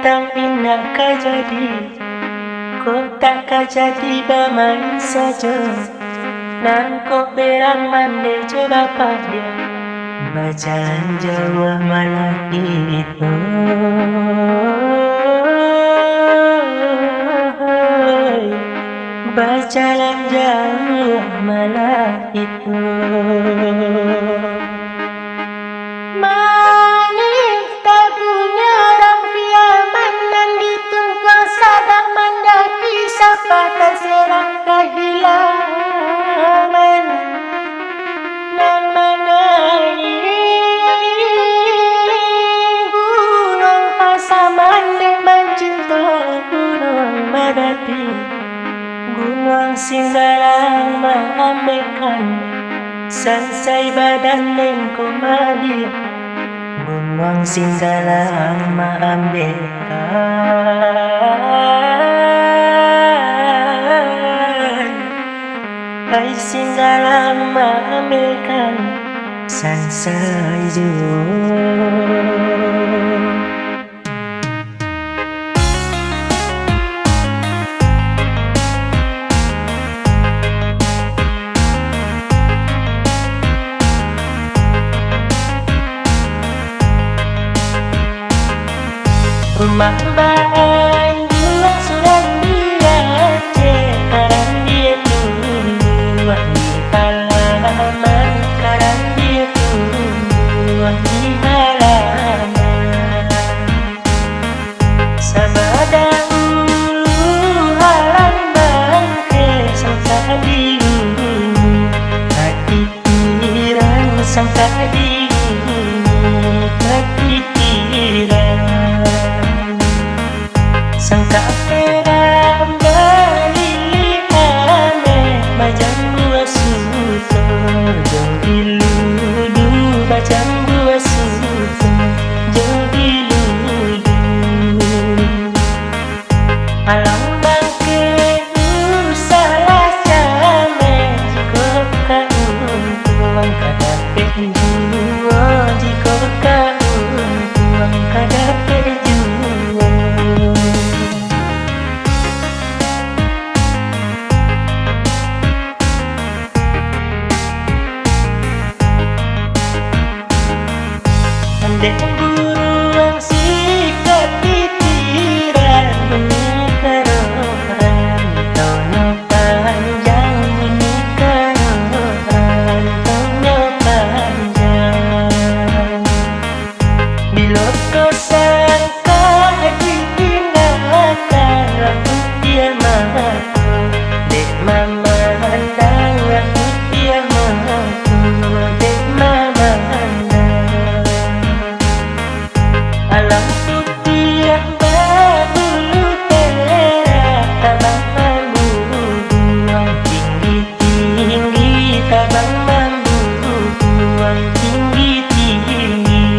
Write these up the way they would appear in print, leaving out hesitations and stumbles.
kadang indah kah jadi, kok tak kah jadi bermain saja. Nan kok berang mandi coba dia, berjalan jauh malam itu. Berjalan jauh malam itu. Manis tak punya orang piaman nan ditunggu sadang mendaki sapa terserang kehilangan nan menangi gunung pasaman dek mencinta gunung Merapi. Gunung Singgalang mengambilkan selesai badan dan komadi. Gunung Singgalang mengambilkan, hai Singgalang mengambilkan selesai juga. Rumah bahan jual sudah dia sekarang dia tua di halaman, sekarang dia tua di halaman. Sabada ulu halaman sangka dulu, hati pikiran sangka dulu, hati pikiran sangka peram berlian macam dua suto jogiludu macam dua suto jogiludu alam bangke salah jame jika kauntuang kadapet jua jika kauntuang kadapet jua. Dek buruang sikat titiran menikarohan tahunnya panjang menikarohan tahunnya panjang. Bila kau sangka ditinggalkan rambut dia mamaku, dek mama handang rambut dia mamaku, dek mama handang. Alam putih berbulu perak tabang bambu buang tinggi-tinggi tabang bambu buang tinggi-tinggi.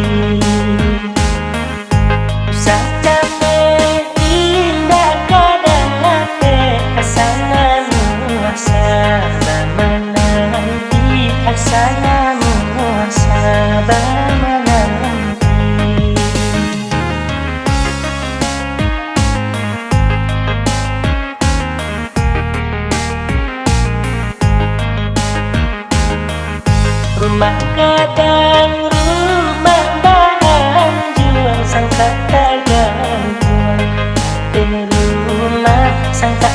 Usah capek indah kadang hati asanamu asaba menanti asanamu asaba menanti. Rumah kadang rumah bahan jual sangka tak gantung, rumah sangka